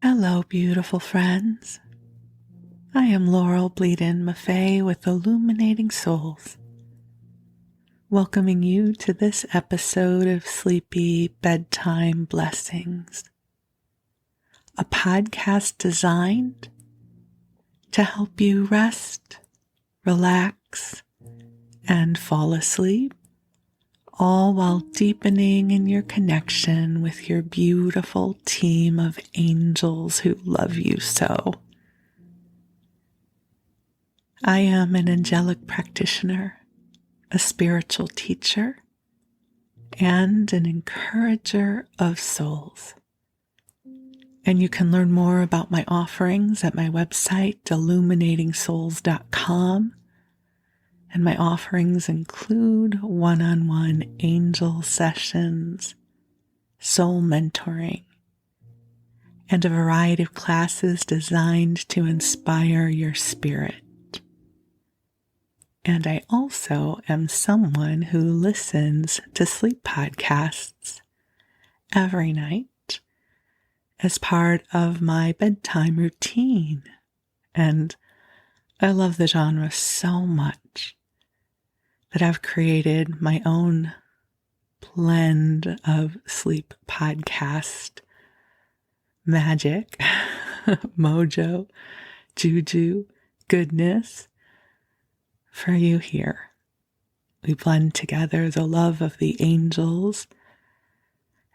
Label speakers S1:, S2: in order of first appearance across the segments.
S1: Hello, beautiful friends. I am Laurel Bleadon-Maffei with Illuminating Souls, welcoming you to this episode of Sleepy Bedtime Blessings, a podcast designed to help you rest, relax, and fall asleep, all while deepening in your connection with your beautiful team of angels who love you so. I am an angelic practitioner, a spiritual teacher, and an encourager of souls. And you can learn more about my offerings at my website, illuminatingsouls.com. And my offerings include one-on-one angel sessions, soul mentoring, and a variety of classes designed to inspire your spirit. And I also am someone who listens to sleep podcasts every night as part of my bedtime routine. And I love the genre so much that I've created my own blend of sleep podcast magic, mojo, juju, goodness for you here. We blend together the love of the angels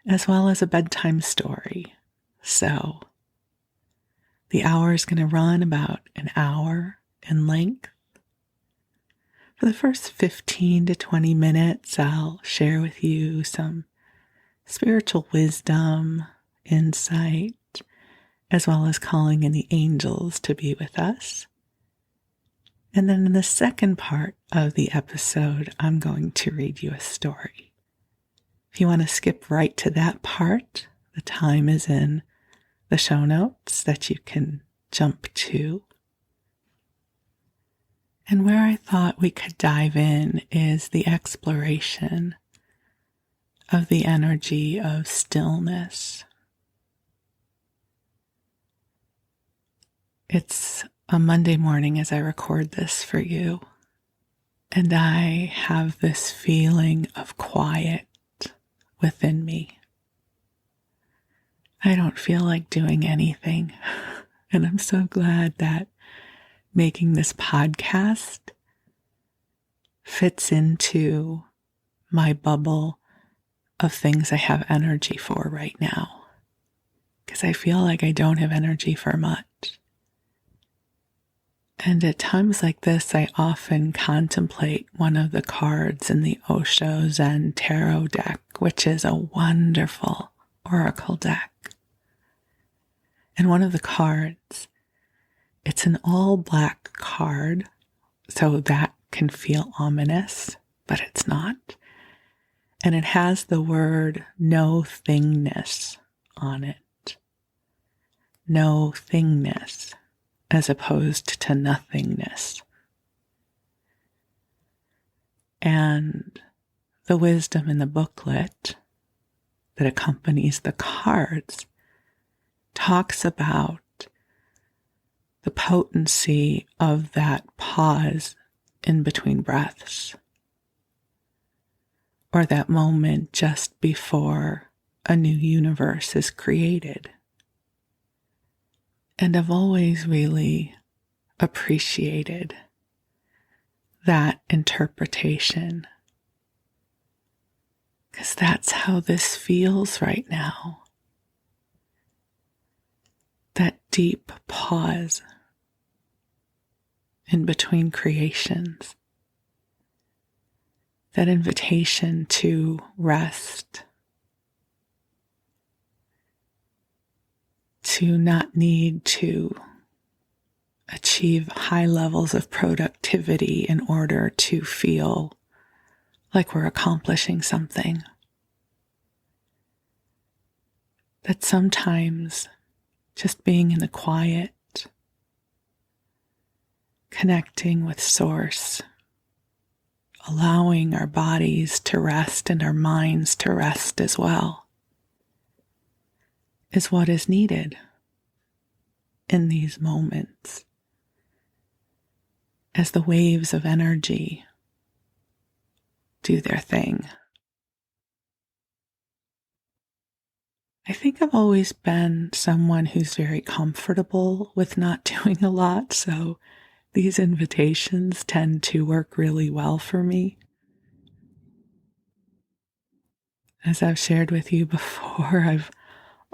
S1: as well as a bedtime story. So the hour is going to run about an hour in length. For the first 15 to 20 minutes, I'll share with you some spiritual wisdom, insight, as well as calling in the angels to be with us. And then in the second part of the episode, I'm going to read you a story. If you want to skip right to that part, the time is in the show notes that you can jump to. And where I thought we could dive in is the exploration of the energy of stillness. It's a Monday morning as I record this for you, and I have this feeling of quiet within me. I don't feel like doing anything, and I'm so glad that making this podcast fits into my bubble of things I have energy for right now, because I feel like I don't have energy for much. And at times like this, I often contemplate one of the cards in the Osho Zen Tarot deck, which is a wonderful oracle deck. And one of the cards, it's an all-black card, so that can feel ominous, but it's not. And it has the word no thingness on it. No thingness, as opposed to nothingness. And the wisdom in the booklet that accompanies the cards talks about the potency of that pause in between breaths, or that moment just before a new universe is created. And I've always really appreciated that interpretation, because that's how this feels right now. That deep pause in between creations, that invitation to rest, to not need to achieve high levels of productivity in order to feel like we're accomplishing something. That sometimes just being in the quiet, connecting with Source, allowing our bodies to rest and our minds to rest as well, is what is needed in these moments as the waves of energy do their thing. I think I've always been someone who's very comfortable with not doing a lot, so these invitations tend to work really well for me. As I've shared with you before, I've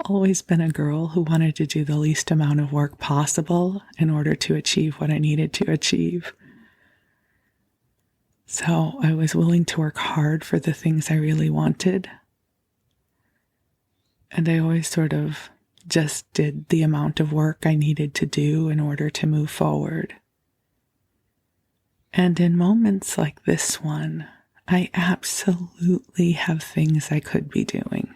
S1: always been a girl who wanted to do the least amount of work possible in order to achieve what I needed to achieve. So I was willing to work hard for the things I really wanted. And I always sort of just did the amount of work I needed to do in order to move forward. And in moments like this one, I absolutely have things I could be doing.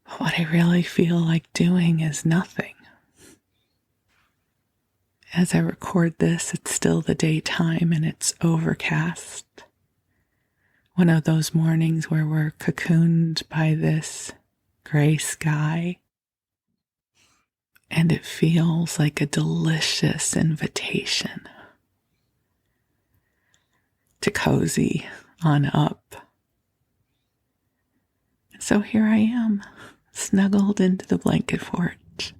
S1: But what I really feel like doing is nothing. As I record this, it's still the daytime and it's overcast. One of those mornings where we're cocooned by this gray sky. And it feels like a delicious invitation to cozy on up. And so here I am, snuggled into the blanket fort,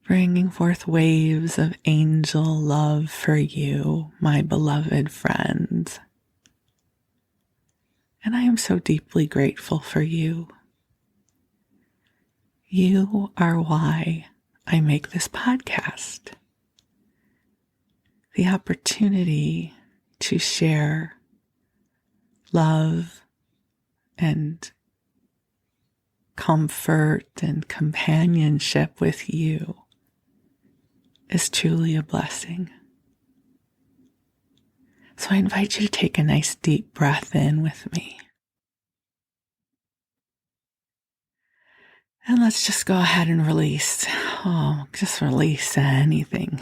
S1: bringing forth waves of angel love for you, my beloved friends. And I am so deeply grateful for you. You are why I make this podcast. The opportunity to share love and comfort and companionship with you is truly a blessing. So I invite you to take a nice deep breath in with me. And let's just go ahead and release anything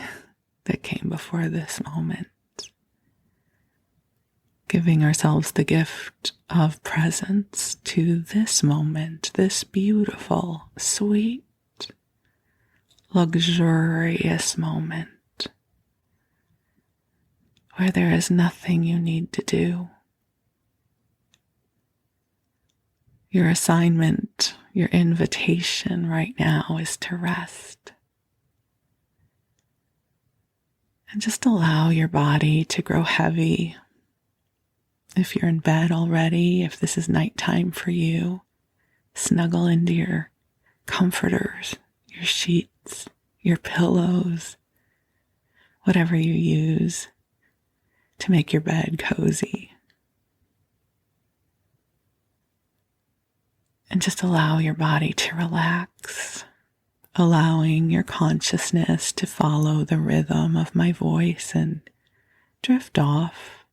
S1: that came before this moment. Giving ourselves the gift of presence to this moment, this beautiful, sweet, luxurious moment where there is nothing you need to do. Your assignment, your invitation right now is to rest. And just allow your body to grow heavy. If you're in bed already, if this is nighttime for you, snuggle into your comforters, your sheets, your pillows, whatever you use to make your bed cozy. And just allow your body to relax, allowing your consciousness to follow the rhythm of my voice and drift off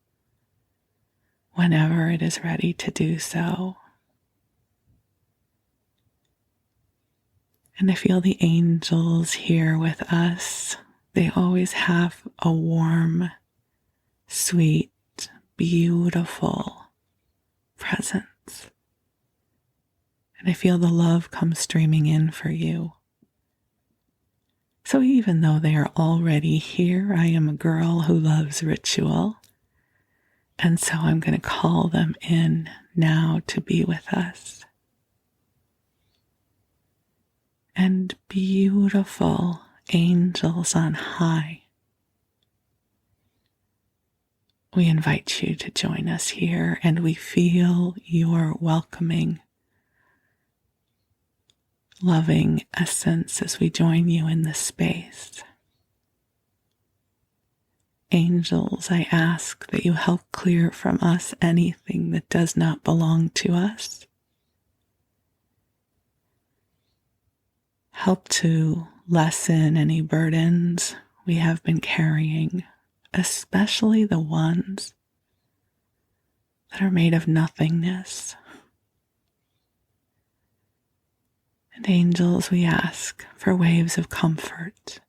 S1: whenever it is ready to do so. And I feel the angels here with us. They always have a warm, sweet, beautiful presence. And I feel the love come streaming in for you. So even though they are already here, I am a girl who loves ritual. And so I'm going to call them in now to be with us. And beautiful angels on high, we invite you to join us here, and we feel your welcoming, loving essence as we join you in this space. Angels, I ask that you help clear from us anything that does not belong to us. Help to lessen any burdens we have been carrying, especially the ones that are made of nothingness. And angels, we ask for waves of comfort,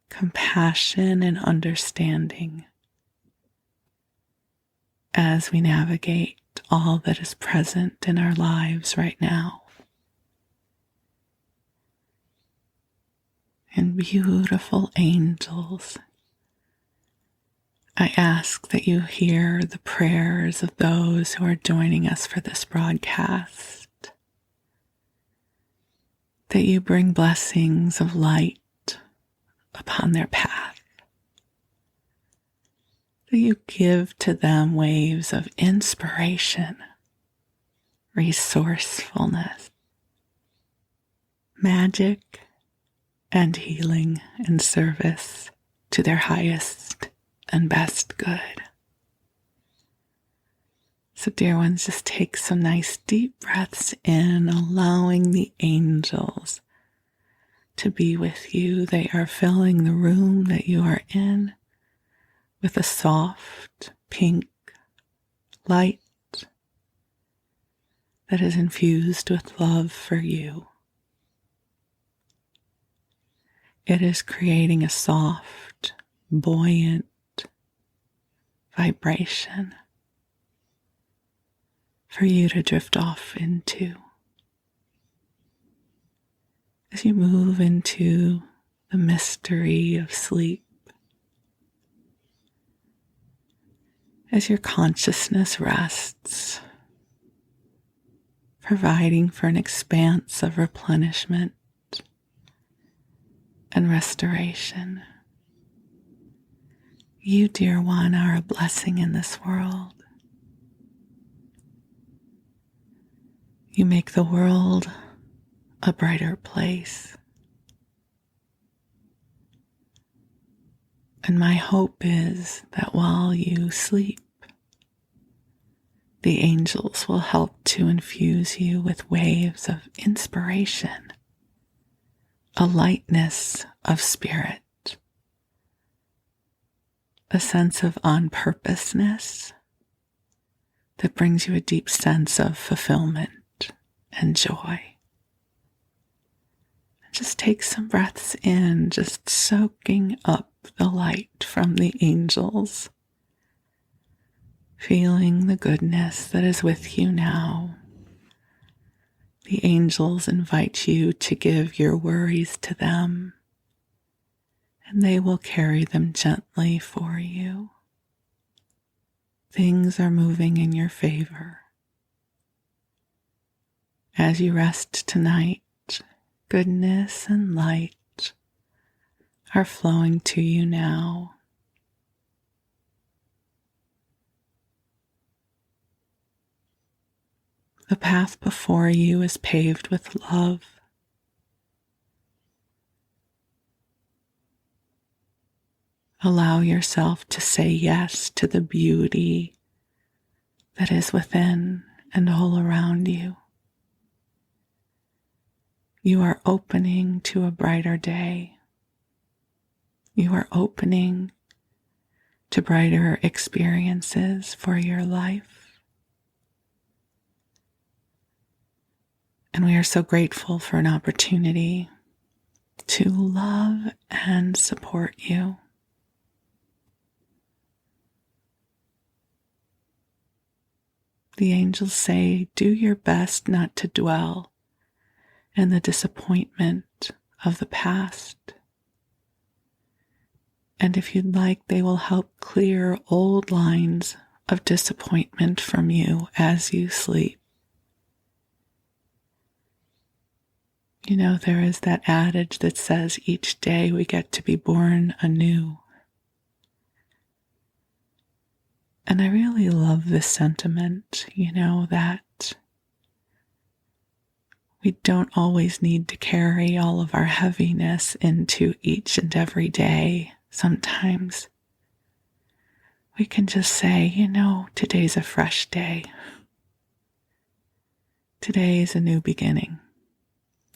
S1: compassion, and understanding as we navigate all that is present in our lives right now. and beautiful angels, I ask that you hear the prayers of those who are joining us for this broadcast, that you bring blessings of light upon their path, that you give to them waves of inspiration, resourcefulness, magic, and healing and service to their highest and best good. So, dear ones, just take some nice deep breaths in, allowing the angels to be with you. They are filling the room that you are in with a soft pink light that is infused with love for you. It is creating a soft, buoyant vibration for you to drift off into as you move into the mystery of sleep, as your consciousness rests, providing for an expanse of replenishment and restoration. You, dear one, are a blessing in this world. You make the world a brighter place. And my hope is that while you sleep, the angels will help to infuse you with waves of inspiration, a lightness of spirit, a sense of on-purposeness that brings you a deep sense of fulfillment and joy. Just take some breaths in, just soaking up the light from the angels, feeling the goodness that is with you now. The angels invite you to give your worries to them, and they will carry them gently for you. Things are moving in your favor. As you rest tonight, goodness and light are flowing to you now. The path before you is paved with love. Allow yourself to say yes to the beauty that is within and all around you. You are opening to a brighter day. You are opening to brighter experiences for your life. And we are so grateful for an opportunity to love and support you. The angels say, do your best not to dwell in the disappointment of the past. And if you'd like, they will help clear old lines of disappointment from you as you sleep. You know, there is that adage that says each day we get to be born anew. And I really love this sentiment, that we don't always need to carry all of our heaviness into each and every day. Sometimes we can just say, today's a fresh day. Today is a new beginning.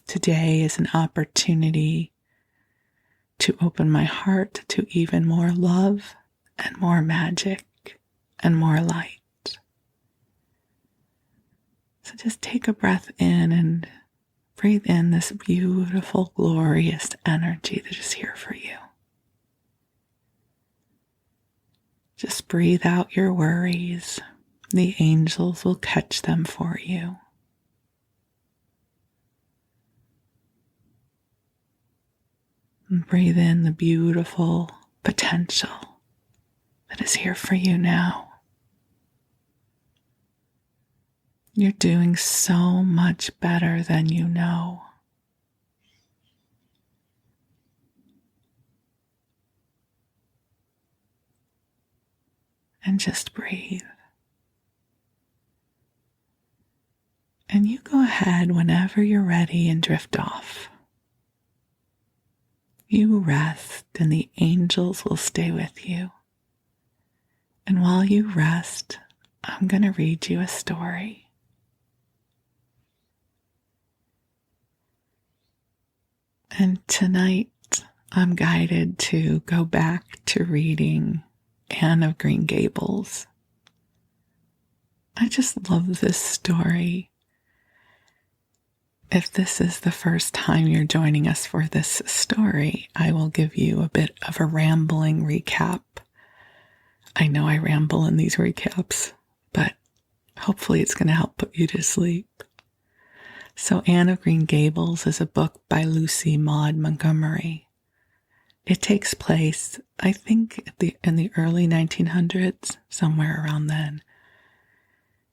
S1: Today is an opportunity to open my heart to even more love and more magic and more light. So just take a breath in and breathe in this beautiful, glorious energy that is here for you. Just breathe out your worries. The angels will catch them for you. And breathe in the beautiful potential that is here for you now. You're doing so much better than you know. And just breathe. And you go ahead whenever you're ready and drift off. You rest and the angels will stay with you. And while you rest, I'm going to read you a story. And tonight, I'm guided to go back to reading Anne of Green Gables. I just love this story. If this is the first time you're joining us for this story, I will give you a bit of a rambling recap. I know I ramble in these recaps, but hopefully it's going to help put you to sleep. So Anne of Green Gables is a book by Lucy Maud Montgomery. It takes place, I think, in the early 1900s, somewhere around then.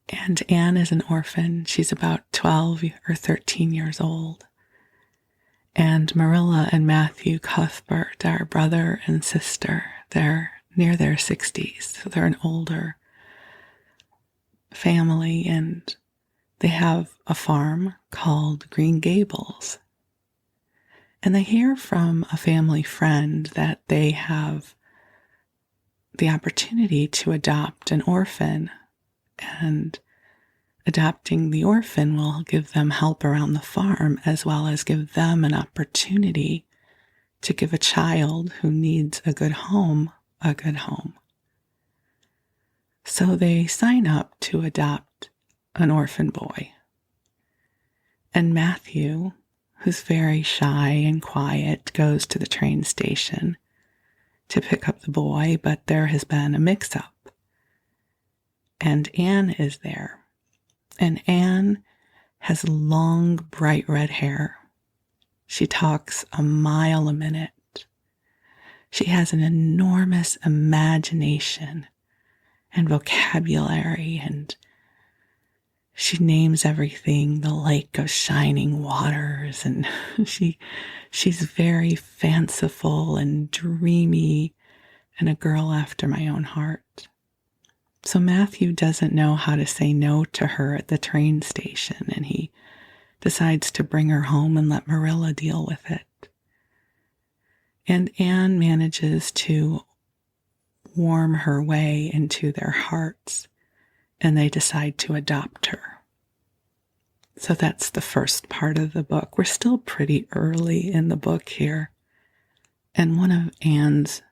S1: And Anne is an orphan. She's about 12 or 13 years old. And Mirella and Matthew Cuthbert are brother and sister. They're near their 60s, so they're an older family, and they have a farm called Green Gables. And they hear from a family friend that they have the opportunity to adopt an orphan, and adopting the orphan will give them help around the farm as well as give them an opportunity to give a child who needs a good home a good home. So they sign up to adopt an orphan boy. And Matthew, who's very shy and quiet, goes to the train station to pick up the boy, but there has been a mix-up. And Anne is there. And Anne has long, bright red hair. She talks a mile a minute. She has an enormous imagination and vocabulary, and she names everything the lake of shining waters, and she's very fanciful and dreamy and a girl after my own heart. So Matthew doesn't know how to say no to her at the train station, and he decides to bring her home and let Mirella deal with it. And Anne manages to warm her way into their hearts, and they decide to adopt her. So that's the first part of the book. We're still pretty early in the book here. And one of Anne's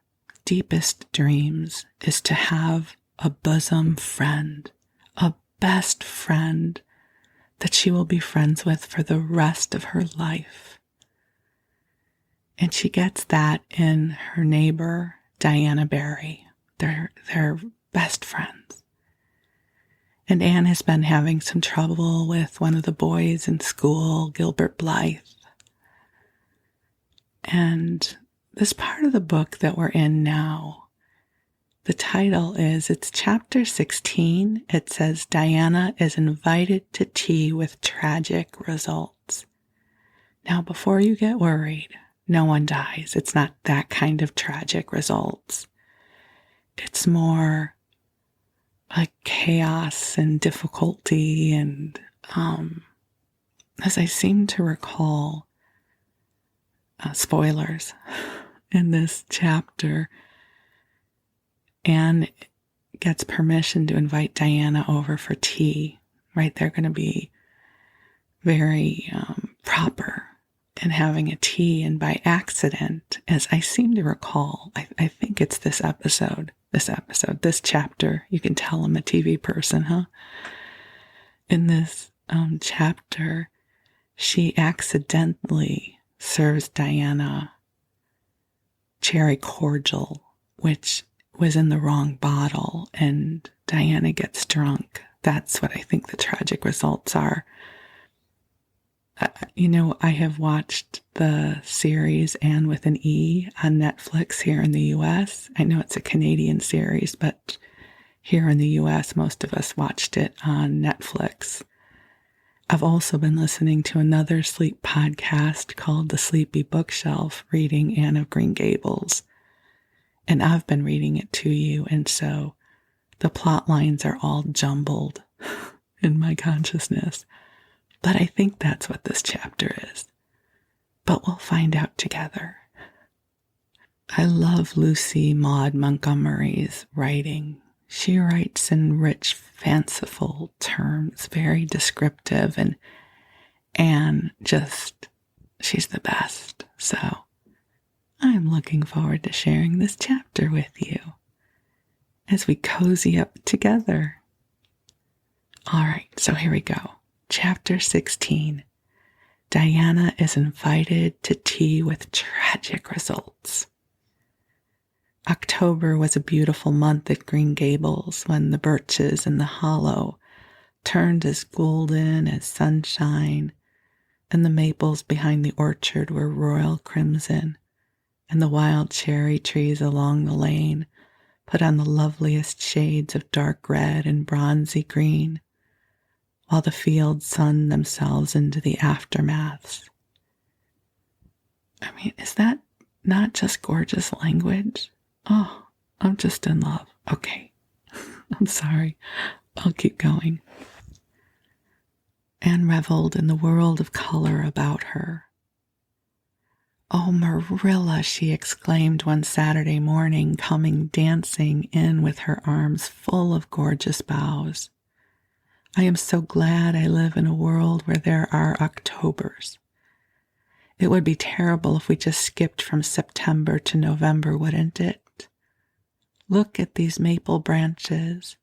S1: deepest dreams is to have a bosom friend, a best friend that she will be friends with for the rest of her life. And she gets that in her neighbor, Diana Barry. They're best friends. And Anne has been having some trouble with one of the boys in school, Gilbert Blythe. And this part of the book that we're in now, the title it's chapter 16. It says, Diana is invited to tea with tragic results. Now, before you get worried, no one dies. It's not that kind of tragic results. It's more like chaos and difficulty. And as I seem to recall, spoilers, in this chapter, Anne gets permission to invite Diana over for tea. Right? They're going to be very proper in having a tea, and by accident, as I seem to recall, I think it's this chapter, you can tell I'm a TV person, huh? In this chapter, she accidentally serves Diana cherry cordial, which was in the wrong bottle, and Diana gets drunk. That's what I think the tragic results are. I have watched the series Anne with an E on Netflix here in the US. I know it's a Canadian series, but here in the US, most of us watched it on Netflix. I've also been listening to another sleep podcast called The Sleepy Bookshelf, reading Anne of Green Gables. And I've been reading it to you, and so the plot lines are all jumbled in my consciousness. But I think that's what this chapter is. But we'll find out together. I love Lucy Maud Montgomery's writing. She writes in rich, fanciful terms, very descriptive, and she's the best. So I'm looking forward to sharing this chapter with you as we cozy up together. All right, so here we go. Chapter 16. Diana is invited to tea with tragic results. October was a beautiful month at Green Gables when the birches in the hollow turned as golden as sunshine, and the maples behind the orchard were royal crimson, and the wild cherry trees along the lane put on the loveliest shades of dark red and bronzy green, while the fields sunned themselves into the aftermaths. I mean, is that not just gorgeous language? Oh, I'm just in love. Okay, I'm sorry. I'll keep going. Anne reveled in the world of color about her. "Oh, Mirella," she exclaimed one Saturday morning, coming dancing in with her arms full of gorgeous boughs. "I am so glad I live in a world where there are Octobers. It would be terrible if we just skipped from September to November, wouldn't it? Look at these maple branches.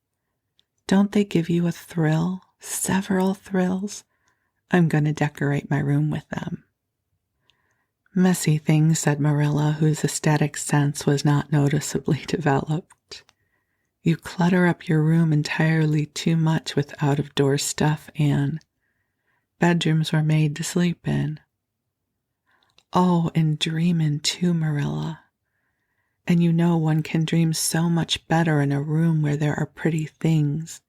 S1: Don't they give you a thrill? Several thrills? I'm going to decorate my room with them." "Messy things," said Mirella, whose aesthetic sense was not noticeably developed. "You clutter up your room entirely too much with out-of-door stuff, Anne. Bedrooms were made to sleep in." "Oh, and dream in too, Mirella. And you know one can dream so much better in a room where there are pretty things.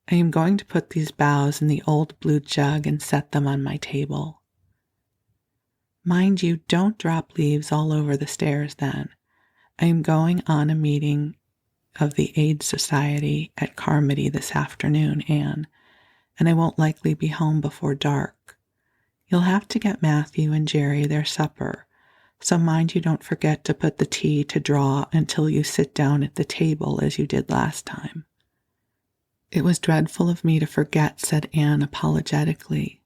S1: I am going to put these boughs in the old blue jug and set them on my table. Mind you, don't drop leaves all over the stairs then. I am going on a meeting of the Aid Society at Carmody this afternoon, Anne, and I won't likely be home before dark. You'll have to get Matthew and Jerry their supper, so mind you don't forget to put the tea to draw until you sit down at the table as you did last time." "It was dreadful of me to forget," said Anne apologetically.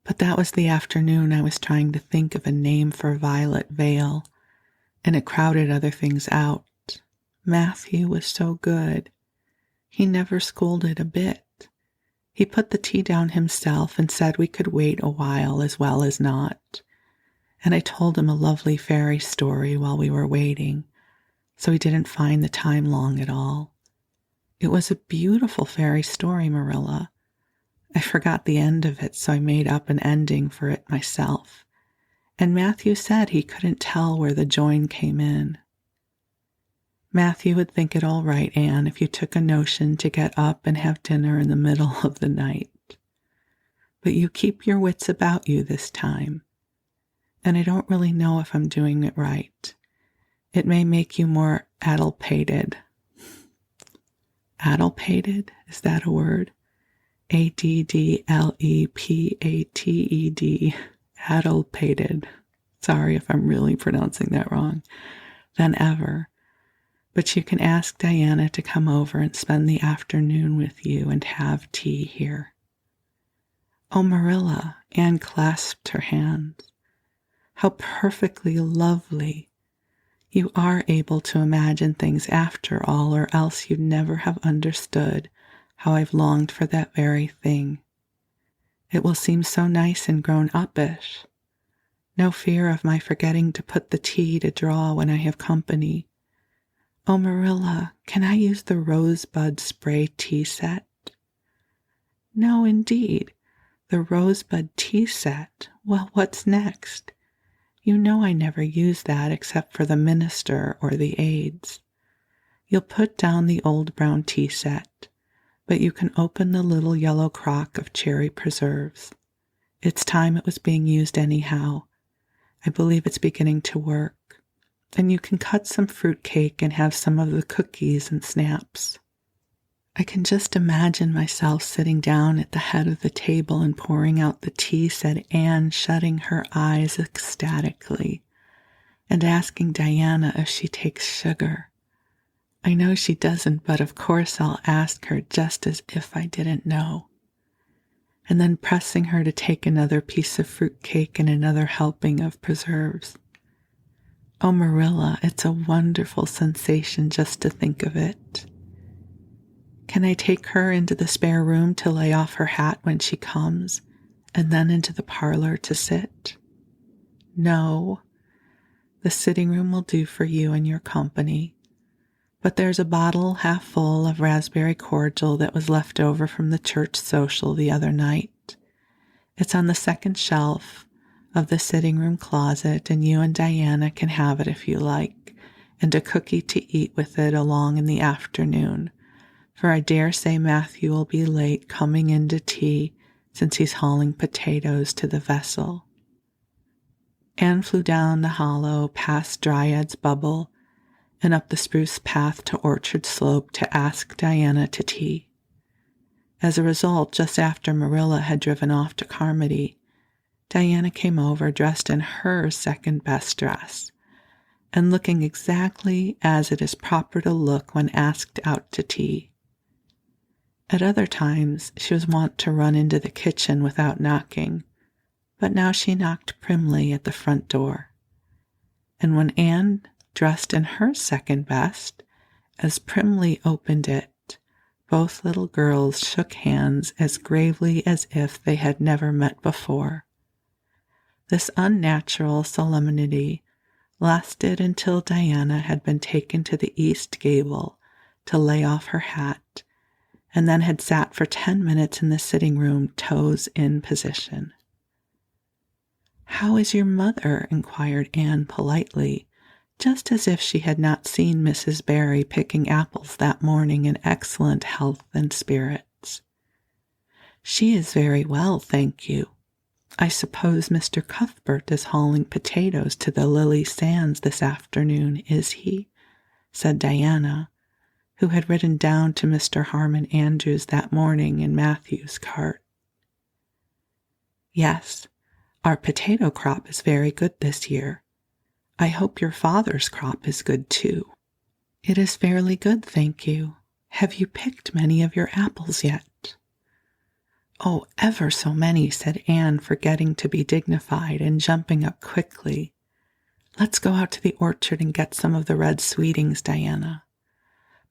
S1: "But that was the afternoon I was trying to think of a name for Violet Vale, and it crowded other things out. Matthew was so good. He never scolded a bit. He put the tea down himself and said we could wait a while as well as not. And I told him a lovely fairy story while we were waiting, so he didn't find the time long at all. It was a beautiful fairy story, Mirella. I forgot the end of it, so I made up an ending for it myself. And Matthew said he couldn't tell where the join came in." "Matthew would think it all right, Anne, if you took a notion to get up and have dinner in the middle of the night. But you keep your wits about you this time. And I don't really know if I'm doing it right. It may make you more addlepated." Addlepated? Is that a word? Addlepatted. Addlepated. Sorry if I'm really pronouncing that wrong. "Than ever. But you can ask Diana to come over and spend the afternoon with you and have tea here." "Oh, Mirella," Anne clasped her hands. "How perfectly lovely. You are able to imagine things after all, or else you'd never have understood how I've longed for that very thing. It will seem so nice and grown-uppish. No fear of my forgetting to put the tea to draw when I have company. Oh, Mirella, can I use the rosebud spray tea set?" "No, indeed. The rosebud tea set. Well, what's next? You know I never use that except for the minister or the aides. You'll put down the old brown tea set, but you can open the little yellow crock of cherry preserves. It's time it was being used anyhow. I believe it's beginning to work. And you can cut some fruit cake and have some of the cookies and snaps. I can just imagine myself sitting down at the head of the table and pouring out the tea, said Anne, shutting her eyes ecstatically, and asking Diana if she takes sugar. I know she doesn't, but of course I'll ask her just as if I didn't know. And then pressing her to take another piece of fruit cake and another helping of preserves. Oh, Mirella, it's a wonderful sensation just to think of it. Can I take her into the spare room to lay off her hat when she comes, and then into the parlor to sit? No, the sitting room will do for you and your company. But there's a bottle half full of raspberry cordial that was left over from the church social the other night. It's on the second shelf of the sitting room closet, and you and Diana can have it if you like, and a cookie to eat with it along in the afternoon, for I dare say Matthew will be late coming in to tea since he's hauling potatoes to the vessel. Anne flew down the hollow past Dryad's Bubble and up the spruce path to Orchard Slope to ask Diana to tea. As a result, just after Mirella had driven off to Carmody, Diana came over dressed in her second best dress and looking exactly as it is proper to look when asked out to tea. At other times, she was wont to run into the kitchen without knocking, but now she knocked primly at the front door. And when Anne, dressed in her second best, as primly opened it, both little girls shook hands as gravely as if they had never met before. This unnatural solemnity lasted until Diana had been taken to the east gable to lay off her hat, and then had sat for 10 minutes in the sitting room, toes in position. "How is your mother?" inquired Anne politely, just as if she had not seen Mrs. Barry picking apples that morning in excellent health and spirits. "She is very well, thank you. I suppose Mr. Cuthbert is hauling potatoes to the Lily Sands this afternoon, is he?" said Diana, who had ridden down to Mr. Harmon Andrews that morning in Matthew's cart. "Yes, our potato crop is very good this year. I hope your father's crop is good too." "It is fairly good, thank you. Have you picked many of your apples yet?" "Oh, ever so many," said Anne, forgetting to be dignified and jumping up quickly. "Let's go out to the orchard and get some of the red sweetings, Diana.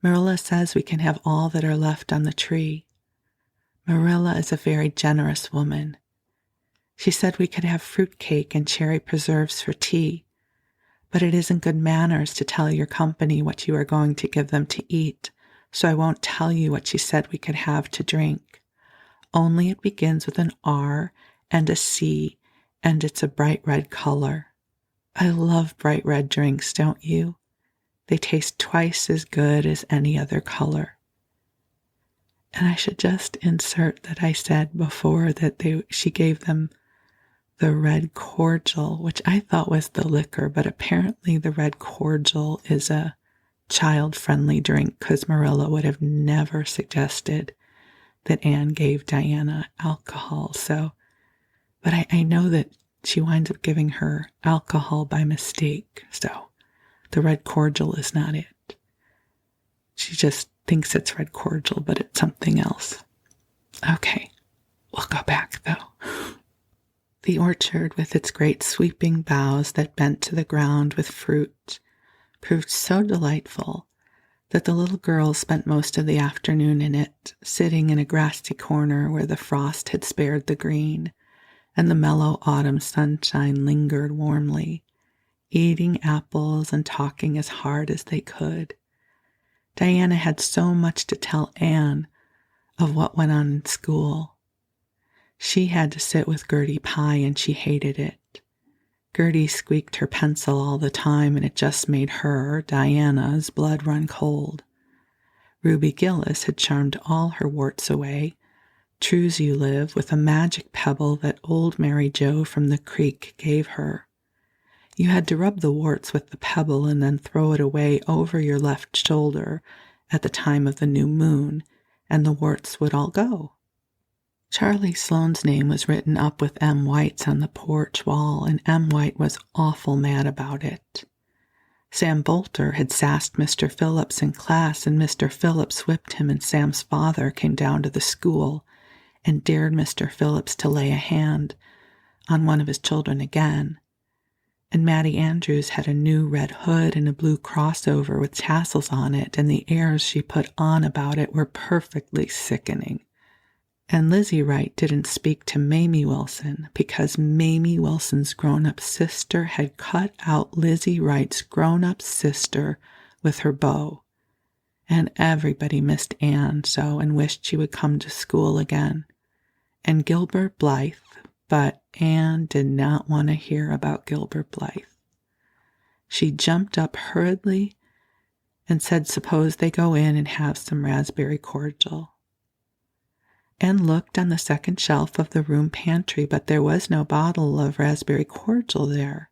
S1: Mirella says we can have all that are left on the tree. Mirella is a very generous woman. She said we could have fruit cake and cherry preserves for tea, but it isn't good manners to tell your company what you are going to give them to eat, so I won't tell you what she said we could have to drink. Only it begins with an R and a C, and it's a bright red color. I love bright red drinks, don't you? They taste twice as good as any other color." And I should just insert that I said before that she gave them the red cordial, which I thought was the liquor, but apparently the red cordial is a child-friendly drink, because Mirella would have never suggested that Anne gave Diana alcohol. But I know that she winds up giving her alcohol by mistake, so the red cordial is not it. She just thinks it's red cordial, but it's something else. Okay, we'll go back though. The orchard, with its great sweeping boughs that bent to the ground with fruit, proved so delightful that the little girls spent most of the afternoon in it, sitting in a grassy corner where the frost had spared the green, and the mellow autumn sunshine lingered warmly, eating apples and talking as hard as they could. Diana had so much to tell Anne of what went on in school. She had to sit with Gertie Pye and she hated it. Gertie squeaked her pencil all the time and it just made her, Diana's, blood run cold. Ruby Gillis had charmed all her warts away, true's you live, with a magic pebble that old Mary Jo from the creek gave her. You had to rub the warts with the pebble and then throw it away over your left shoulder at the time of the new moon, and the warts would all go. Charlie Sloane's name was written up with M. White's on the porch wall, and M. White was awful mad about it. Sam Bolter had sassed Mr. Phillips in class, and Mr. Phillips whipped him, and Sam's father came down to the school and dared Mr. Phillips to lay a hand on one of his children again. And Mattie Andrews had a new red hood and a blue crossover with tassels on it, and the airs she put on about it were perfectly sickening. And Lizzie Wright didn't speak to Mamie Wilson because Mamie Wilson's grown-up sister had cut out Lizzie Wright's grown-up sister with her bow. And everybody missed Anne so and wished she would come to school again. And Gilbert Blythe, but Anne did not want to hear about Gilbert Blythe. She jumped up hurriedly and said suppose they go in and have some raspberry cordial. Anne looked on the second shelf of the room pantry, but there was no bottle of raspberry cordial there.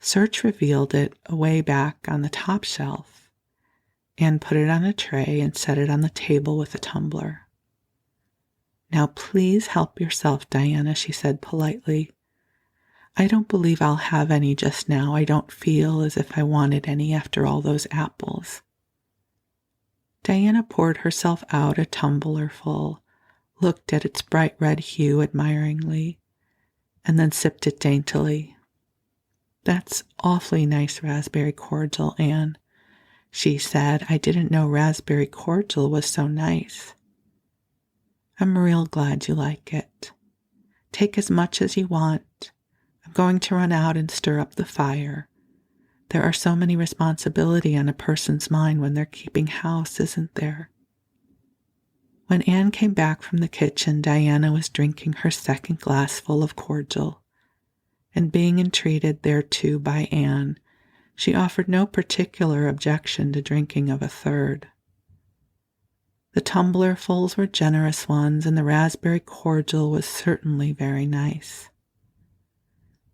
S1: Search revealed it away back on the top shelf. Anne put it on a tray and set it on the table with a tumbler. "Now please help yourself, Diana," she said politely. "I don't believe I'll have any just now. I don't feel as if I wanted any after all those apples." Diana poured herself out a tumbler full, looked at its bright red hue admiringly, and then sipped it daintily. "That's awfully nice raspberry cordial, Anne," she said. "I didn't know raspberry cordial was so nice." "I'm real glad you like it. Take as much as you want. I'm going to run out and stir up the fire. There are so many responsibility on a person's mind when they're keeping house, isn't there?" When Anne came back from the kitchen, Diana was drinking her second glassful of cordial, and being entreated thereto by Anne, she offered no particular objection to drinking of a third. The tumblerfuls were generous ones, and the raspberry cordial was certainly very nice.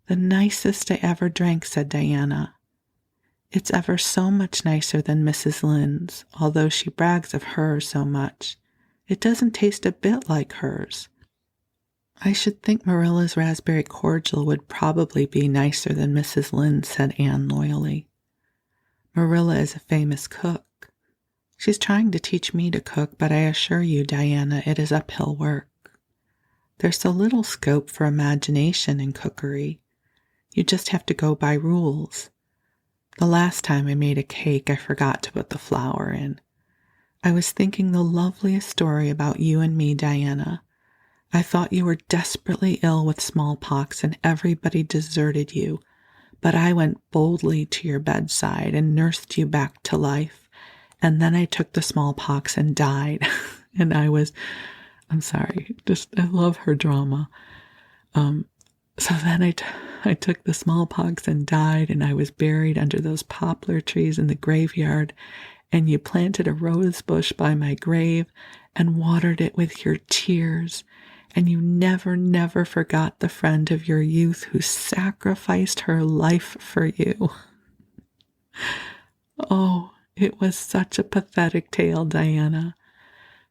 S1: "The nicest I ever drank," said Diana. "It's ever so much nicer than Mrs. Lynde's, although she brags of hers so much. It doesn't taste a bit like hers." "I should think Mirella's raspberry cordial would probably be nicer than Mrs. Lynde's," said Anne loyally. "Mirella is a famous cook. She's trying to teach me to cook, but I assure you, Diana, it is uphill work. There's so little scope for imagination in cookery. You just have to go by rules. The last time I made a cake, I forgot to put the flour in. I was thinking the loveliest story about you and me, Diana. I thought you were desperately ill with smallpox and everybody deserted you, but I went boldly to your bedside and nursed you back to life, and then I took the smallpox and died." And I'm sorry, I love her drama. So then I took the smallpox and died, and I was buried under those poplar trees in the graveyard, and you planted a rose bush by my grave and watered it with your tears, and you never, never forgot the friend of your youth who sacrificed her life for you. Oh, it was such a pathetic tale, Diana.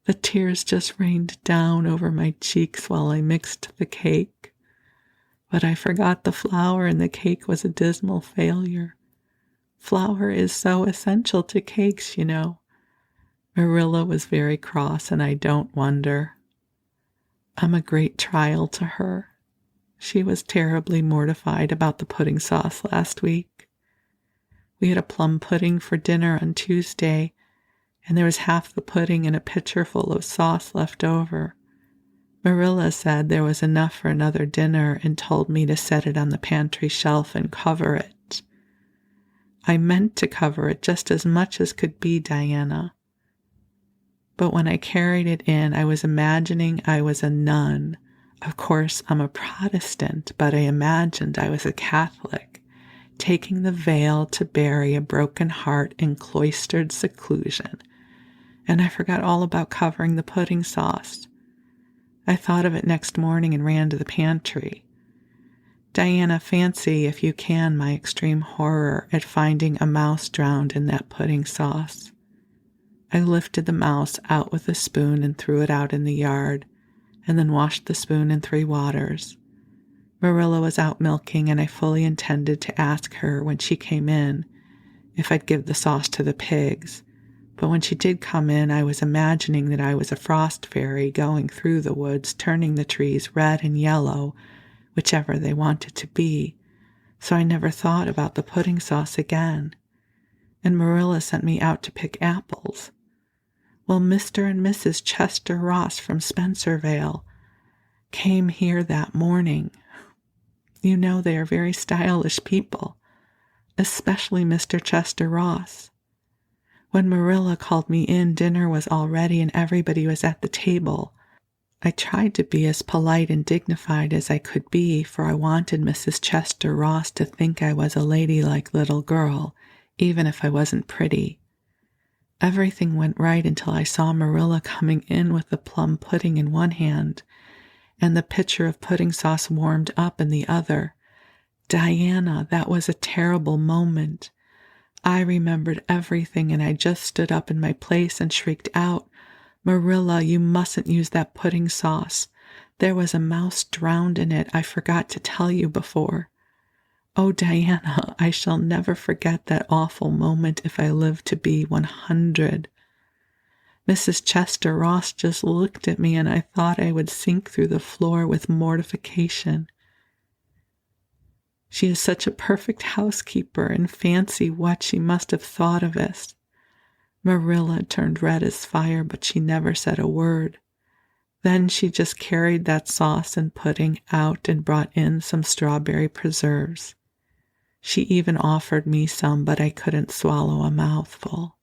S1: The tears just rained down over my cheeks while I mixed the cake. But I forgot the flour, and the cake was a dismal failure. Flour is so essential to cakes, you know. Mirella was very cross, and I don't wonder. I'm a great trial to her. She was terribly mortified about the pudding sauce last week. We had a plum pudding for dinner on Tuesday, and there was half the pudding and a pitcher full of sauce left over. Mirella said there was enough for another dinner and told me to set it on the pantry shelf and cover it. I meant to cover it just as much as could be, Diana. But when I carried it in, I was imagining I was a nun Of course, I'm a Protestant, but I imagined I was a Catholic, taking the veil to bury a broken heart in cloistered seclusion, and I forgot all about covering the pudding sauce. I thought of it next morning and ran to the pantry. Diana, fancy, if you can, my extreme horror at finding a mouse drowned in that pudding sauce. I lifted the mouse out with a spoon and threw it out in the yard, and then washed the spoon in 3 waters. Mirella was out milking, and I fully intended to ask her when she came in if I'd give the sauce to the pigs, but when she did come in, I was imagining that I was a frost fairy going through the woods, turning the trees red and yellow, whichever they wanted to be, so I never thought about the pudding sauce again. And Mirella sent me out to pick apples. Well, Mr. and Mrs. Chester Ross from Spencervale came here that morning. You know they are very stylish people, especially Mr. Chester Ross. When Mirella called me in, dinner was all ready and everybody was at the table. I tried to be as polite and dignified as I could be, for I wanted Mrs. Chester Ross to think I was a ladylike little girl, even if I wasn't pretty. Everything went right until I saw Mirella coming in with the plum pudding in one hand and the pitcher of pudding sauce warmed up in the other. Diana, that was a terrible moment. I remembered everything, and I just stood up in my place and shrieked out, "Mirella, you mustn't use that pudding sauce. There was a mouse drowned in it. I forgot to tell you before." Oh, Diana, I shall never forget that awful moment if I live to be 100. Mrs. Chester Ross just looked at me, and I thought I would sink through the floor with mortification. She is such a perfect housekeeper, and fancy what she must have thought of us. Mirella turned red as fire, but she never said a word. Then she just carried that sauce and pudding out and brought in some strawberry preserves. She even offered me some, but I couldn't swallow a mouthful.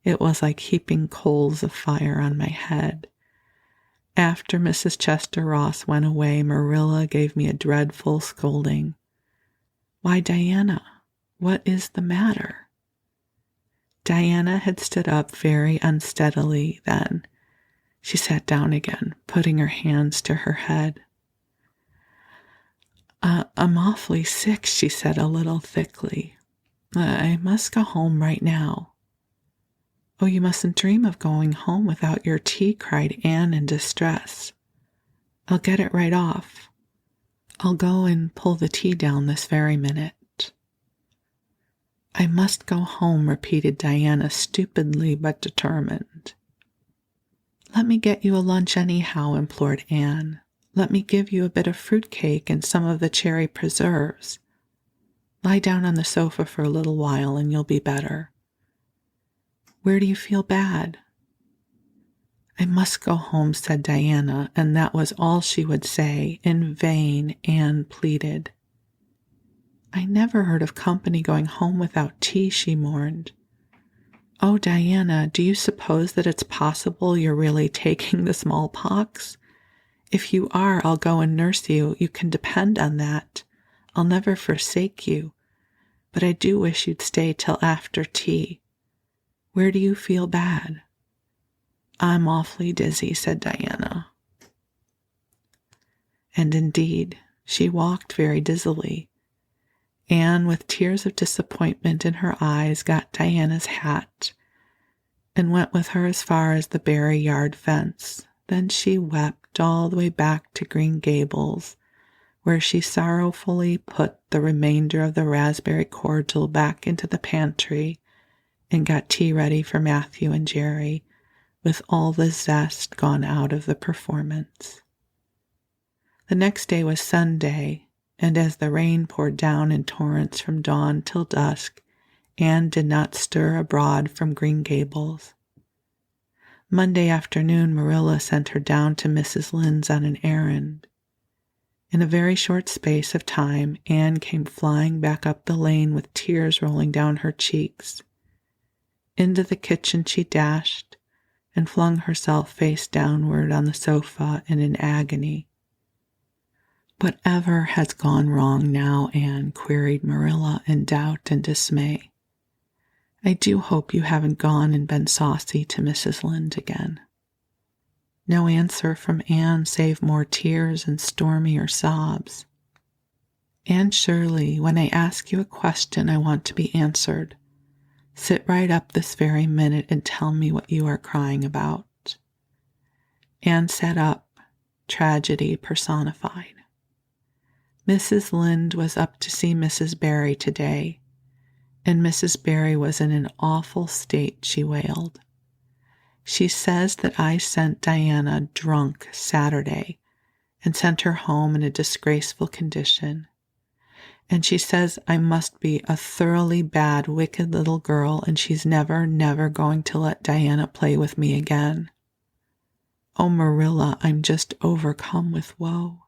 S1: It was like heaping coals of fire on my head. After Mrs. Chester Ross went away, Mirella gave me a dreadful scolding. "Why, Diana, what is the matter?" Diana had stood up very unsteadily then. She sat down again, putting her hands to her head. I'm awfully sick," she said a little thickly. "I must go home right now." "Oh, you mustn't dream of going home without your tea," cried Anne in distress. "I'll get it right off. I'll go and pull the tea down this very minute." "I must go home," repeated Diana, stupidly but determined. "Let me get you a lunch anyhow," implored Anne. "Let me give you a bit of fruit cake and some of the cherry preserves. Lie down on the sofa for a little while and you'll be better. Where do you feel bad?" "I must go home," said Diana, and that was all she would say. In vain Anne pleaded. "I never heard of company going home without tea," she mourned. "Oh, Diana, do you suppose that it's possible you're really taking the smallpox? If you are, I'll go and nurse you. You can depend on that. I'll never forsake you. But I do wish you'd stay till after tea. Where do you feel bad?" "I'm awfully dizzy," said Diana. And indeed, she walked very dizzily. Anne, with tears of disappointment in her eyes, got Diana's hat and went with her as far as the Barry yard fence. Then she wept all the way back to Green Gables, where she sorrowfully put the remainder of the raspberry cordial back into the pantry and got tea ready for Matthew and Jerry, with all the zest gone out of the performance. The next day was Sunday, and as the rain poured down in torrents from dawn till dusk, Anne did not stir abroad from Green Gables. Monday afternoon, Mirella sent her down to Mrs. Lynde's on an errand. In a very short space of time, Anne came flying back up the lane with tears rolling down her cheeks. Into the kitchen she dashed and flung herself face downward on the sofa in an agony. "Whatever has gone wrong now, Anne?" queried Mirella in doubt and dismay. "I do hope you haven't gone and been saucy to Mrs. Lynde again." No answer from Anne save more tears and stormier sobs. "Anne Shirley, when I ask you a question, I want to be answered. Sit right up this very minute and tell me what you are crying about." Anne sat up, tragedy personified. "Mrs. Lynde was up to see Mrs. Barry today, and Mrs. Barry was in an awful state," she wailed. "She says that I sent Diana drunk Saturday and sent her home in a disgraceful condition. And she says I must be a thoroughly bad, wicked little girl, and she's never, never going to let Diana play with me again. Oh, Marilla, I'm just overcome with woe."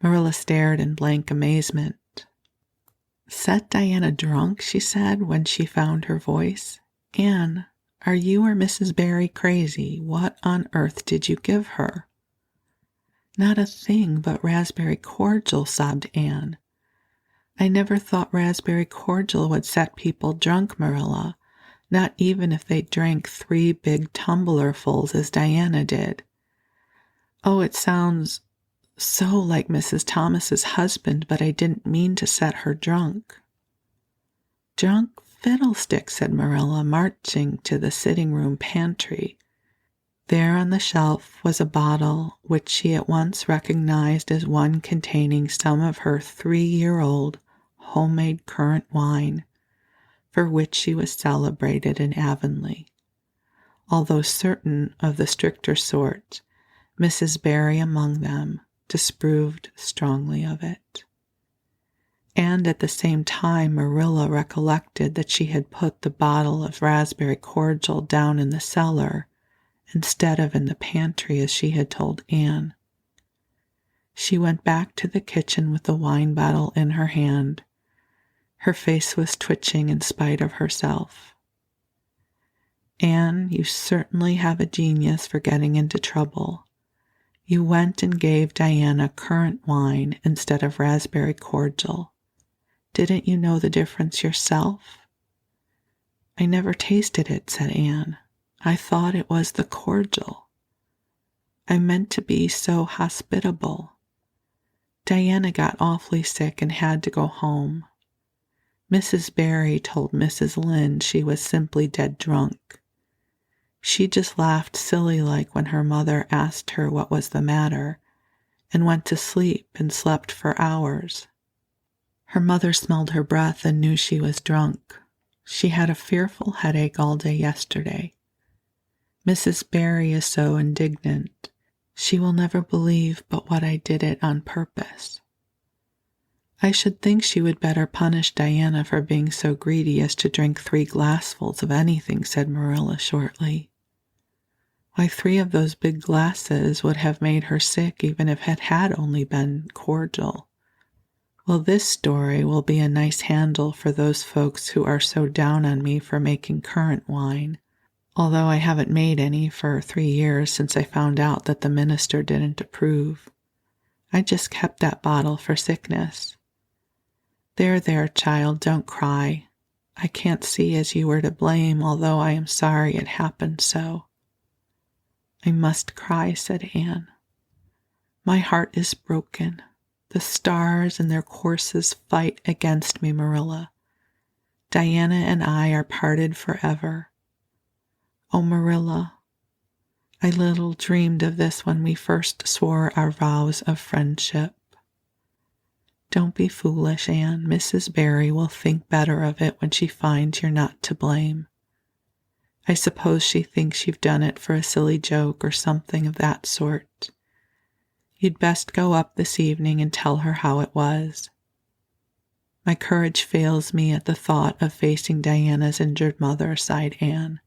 S1: Marilla stared in blank amazement. "Set Diana drunk," she said when she found her voice. "Anne, are you or Mrs. Barry crazy? What on earth did you give her?" "Not a thing but raspberry cordial," sobbed Anne. "I never thought raspberry cordial would set people drunk, Marilla, not even if they drank 3 big tumblerfuls as Diana did. Oh, it sounds so like Mrs. Thomas's husband, but I didn't mean to set her drunk." "Drunk fiddlesticks," said Mirella, marching to the sitting room pantry. There on the shelf was a bottle which she at once recognized as one containing some of her 3-year-old homemade currant wine, for which she was celebrated in Avonlea, although certain of the stricter sort, Mrs. Barry among them, disapproved strongly of it. And at the same time Marilla recollected that she had put the bottle of raspberry cordial down in the cellar instead of in the pantry as she had told Anne. She went back to the kitchen with the wine bottle in her hand. Her face was twitching in spite of herself. "Anne, you certainly have a genius for getting into trouble. You went and gave Diana currant wine instead of raspberry cordial. Didn't you know the difference yourself?" "I never tasted it," said Anne. "I thought it was the cordial. I meant to be so hospitable. Diana got awfully sick and had to go home. Mrs. Barry told Mrs. Lynde she was simply dead drunk. She just laughed silly-like when her mother asked her what was the matter, and went to sleep and slept for hours. Her mother smelled her breath and knew she was drunk. She had a fearful headache all day yesterday. Mrs. Barry is so indignant. She will never believe but what I did it on purpose. I should think she would better punish Diana for being so greedy as to drink 3 glassfuls of anything," said Mirella shortly. "Why, 3 of those big glasses would have made her sick even if it had only been cordial. Well, this story will be a nice handle for those folks who are so down on me for making currant wine, although I haven't made any for 3 years since I found out that the minister didn't approve. I just kept that bottle for sickness. There, child, don't cry. I can't see as you were to blame, although I am sorry it happened so." "I must cry," said Anne. "My heart is broken. The stars in their courses fight against me, Marilla. Diana and I are parted forever. Oh, Marilla, I little dreamed of this when we first swore our vows of friendship. Don't be foolish, Anne. Mrs. Barry will think better of it when she finds you're not to blame. I suppose she thinks you've done it for a silly joke or something of that sort. You'd best go up this evening and tell her how it was. My courage fails me at the thought of facing Diana's injured mother," sighed Anne.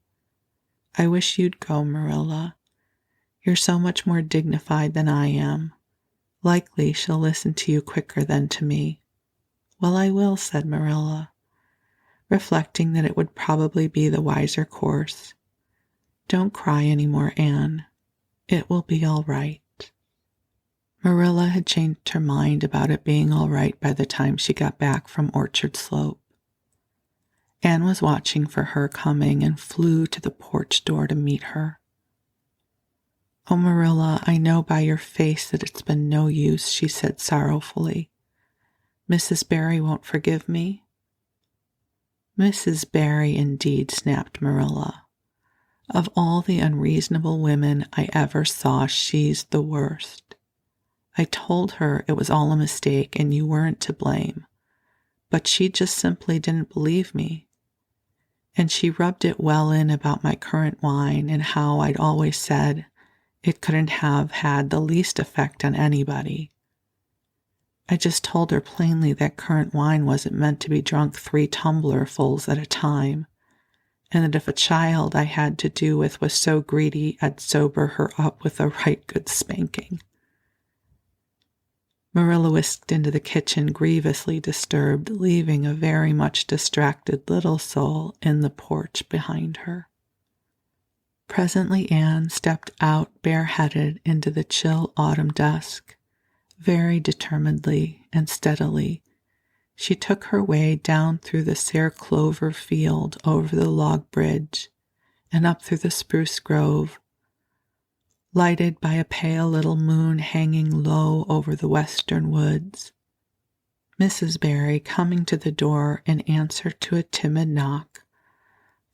S1: "I wish you'd go, Marilla. You're so much more dignified than I am. Likely she'll listen to you quicker than to me." "Well, I will," said Mirella, reflecting that it would probably be the wiser course. "Don't cry any more, Anne. It will be all right." Mirella had changed her mind about it being all right by the time she got back from Orchard Slope. Anne was watching for her coming and flew to the porch door to meet her. "Oh, Mirella, I know by your face that it's been no use," she said sorrowfully. "Mrs. Barry won't forgive me?" "Mrs. Barry, indeed," snapped Mirella. "Of all the unreasonable women I ever saw, she's the worst. I told her it was all a mistake and you weren't to blame, but she just simply didn't believe me. And she rubbed it well in about my currant wine and how I'd always said it couldn't have had the least effect on anybody. I just told her plainly that currant wine wasn't meant to be drunk 3 tumblerfuls at a time, and that if a child I had to do with was so greedy, I'd sober her up with a right good spanking." Mirella whisked into the kitchen, grievously disturbed, leaving a very much distracted little soul in the porch behind her. Presently Anne stepped out bareheaded into the chill autumn dusk. Very determinedly and steadily, she took her way down through the sere clover field over the log bridge and up through the spruce grove, lighted by a pale little moon hanging low over the western woods. Mrs. Barry, coming to the door in answer to a timid knock,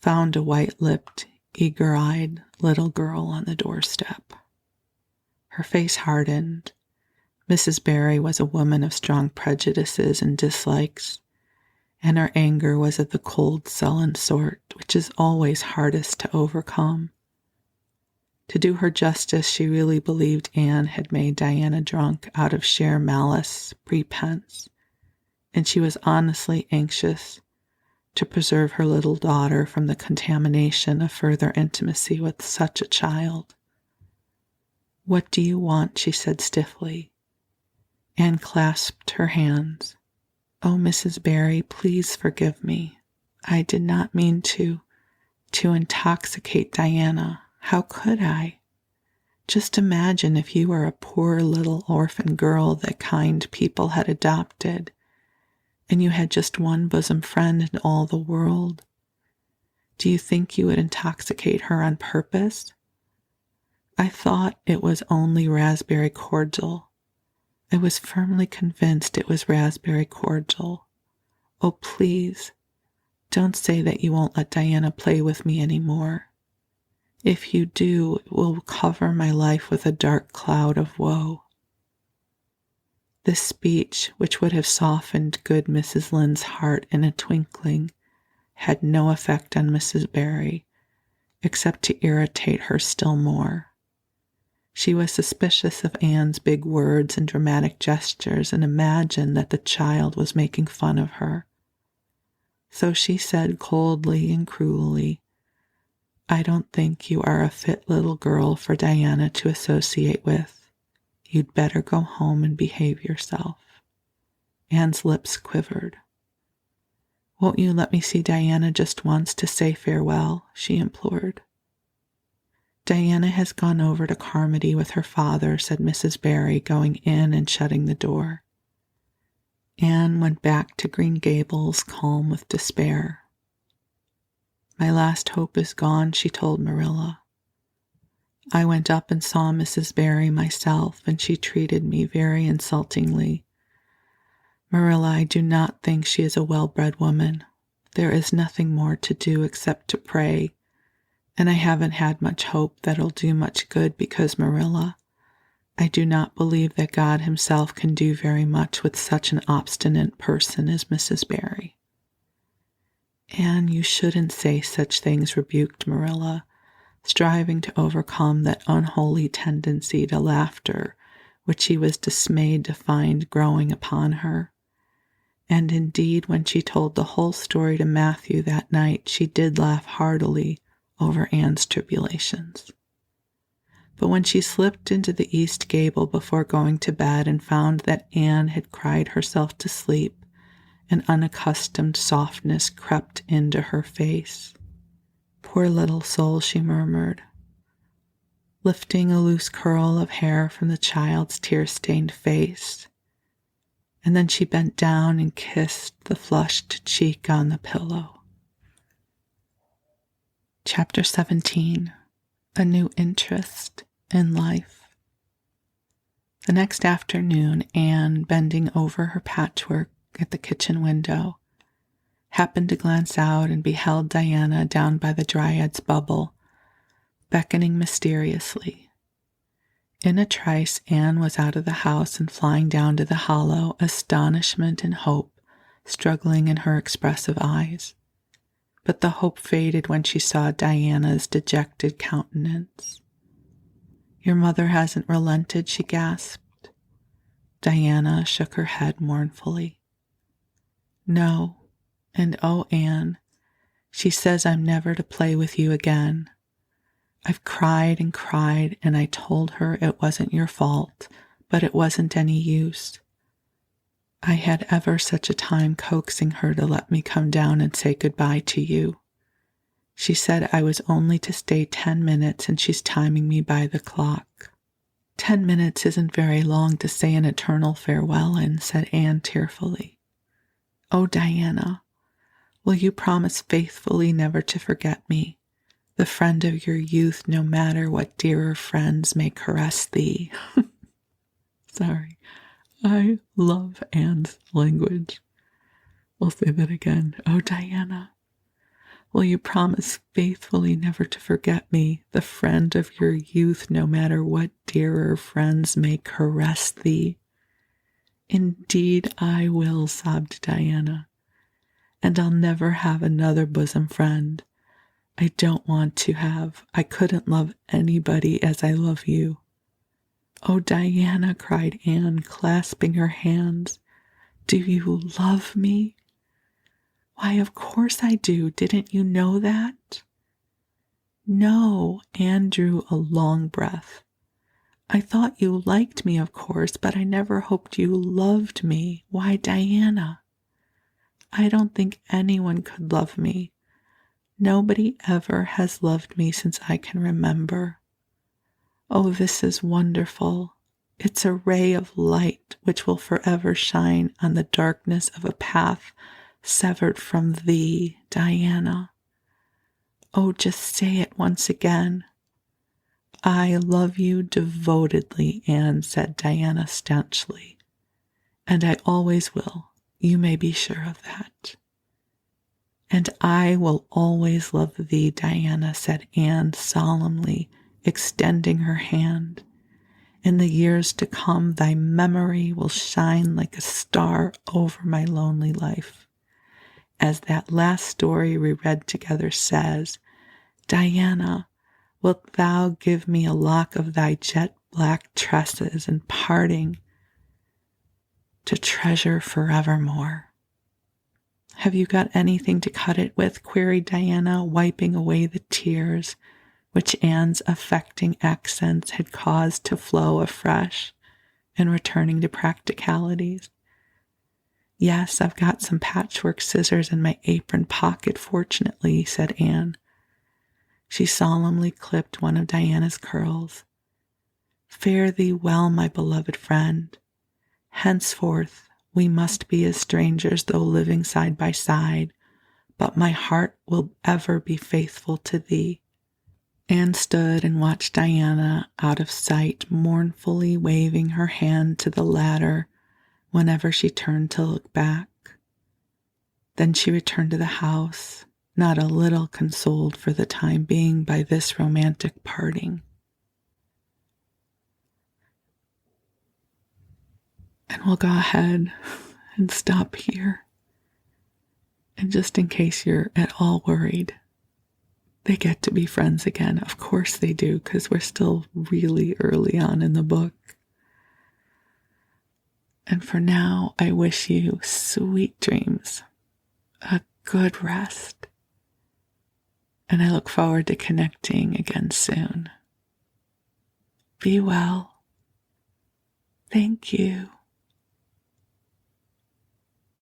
S1: found a white-lipped, eager-eyed little girl on the doorstep. Her face hardened. Mrs. Barry was a woman of strong prejudices and dislikes, and her anger was of the cold, sullen sort which is always hardest to overcome. To do her justice, she really believed Anne had made Diana drunk out of sheer malice prepense, and she was honestly anxious to preserve her little daughter from the contamination of further intimacy with such a child. "What do you want?" she said stiffly. Anne clasped her hands. "Oh, Mrs. Barry, please forgive me. I did not mean to intoxicate Diana. How could I? Just imagine if you were a poor little orphan girl that kind people had adopted, and you had just one bosom friend in all the world. Do you think you would intoxicate her on purpose? I thought it was only raspberry cordial. I was firmly convinced it was raspberry cordial. Oh, please, don't say that you won't let Diana play with me anymore. If you do, it will cover my life with a dark cloud of woe." This speech, which would have softened good Mrs. Lynde's heart in a twinkling, had no effect on Mrs. Barry, except to irritate her still more. She was suspicious of Anne's big words and dramatic gestures and imagined that the child was making fun of her. So she said coldly and cruelly, "I don't think you are a fit little girl for Diana to associate with. You'd better go home and behave yourself." Anne's lips quivered. "Won't you let me see Diana just once to say farewell?" she implored. "Diana has gone over to Carmody with her father," said Mrs. Barry, going in and shutting the door. Anne went back to Green Gables, calm with despair. "My last hope is gone," she told Mirella. "I went up and saw Mrs. Barry myself, and she treated me very insultingly. Mirella, I do not think she is a well-bred woman. There is nothing more to do except to pray, and I haven't had much hope that it'll do much good because, Mirella, I do not believe that God himself can do very much with such an obstinate person as Mrs. Barry." "Anne, you shouldn't say such things," rebuked Mirella, striving to overcome that unholy tendency to laughter which she was dismayed to find growing upon her. And indeed, when she told the whole story to Matthew that night, she did laugh heartily over Anne's tribulations. But when she slipped into the east gable before going to bed and found that Anne had cried herself to sleep, an unaccustomed softness crept into her face. "Poor little soul," she murmured. lifting a loose curl of hair from the child's tear-stained face, and then she bent down and kissed the flushed cheek on the pillow. Chapter 17, A New Interest in Life. The next afternoon, Anne, bending over her patchwork at the kitchen window, happened to glance out and beheld Diana down by the Dryad's bubble, beckoning mysteriously. In a trice, Anne was out of the house and flying down to the hollow, astonishment and hope struggling in her expressive eyes. But the hope faded when she saw Diana's dejected countenance. "Your mother hasn't relented," she gasped. Diana shook her head mournfully. "No, and oh, Anne, she says I'm never to play with you again. I've cried and cried, and I told her it wasn't your fault, but it wasn't any use. I had ever such a time coaxing her to let me come down and say goodbye to you. She said I was only to stay 10 minutes, and she's timing me by the clock." 10 minutes isn't very long to say an eternal farewell in," said Anne tearfully. "Oh, Diana, will you promise faithfully never to forget me, the friend of your youth, no matter what dearer friends may caress thee?" Sorry, I love Anne's language. We'll say that again. "Oh, Diana, will you promise faithfully never to forget me, the friend of your youth, no matter what dearer friends may caress thee?" "Indeed I will," sobbed Diana, "and I'll never have another bosom friend. I don't want to have. I couldn't love anybody as I love you." "Oh, Diana," cried Anne, clasping her hands, "do you love me?" "Why, of course I do. Didn't you know that?" "No," Anne drew a long breath. "I thought you liked me, of course, but I never hoped you loved me. Why, Diana, I don't think anyone could love me. Nobody ever has loved me since I can remember. Oh, this is wonderful. It's a ray of light which will forever shine on the darkness of a path severed from thee, Diana. Oh, just say it once again." "I love you devotedly," Anne said, Diana stanchly, "and I always will. You may be sure of that." "And I will always love thee, Diana," said Anne solemnly, extending her hand. "In the years to come, thy memory will shine like a star over my lonely life. As that last story we read together says, Diana, wilt thou give me a lock of thy jet-black tresses in parting to treasure forevermore?" "Have you got anything to cut it with?" queried Diana, wiping away the tears which Anne's affecting accents had caused to flow afresh and returning to practicalities. "Yes, I've got some patchwork scissors in my apron pocket, fortunately," said Anne. She solemnly clipped one of Diana's curls. "Fare thee well, my beloved friend. Henceforth we must be as strangers, though living side by side, but my heart will ever be faithful to thee." Anne stood and watched Diana out of sight, mournfully waving her hand to the latter whenever she turned to look back. Then she returned to the house, not a little consoled for the time being by this romantic parting. And we'll go ahead and stop here. And just in case you're at all worried, they get to be friends again. Of course they do, because we're still really early on in the book. And for now, I wish you sweet dreams, a good rest, and I look forward to connecting again soon. Be well. Thank you.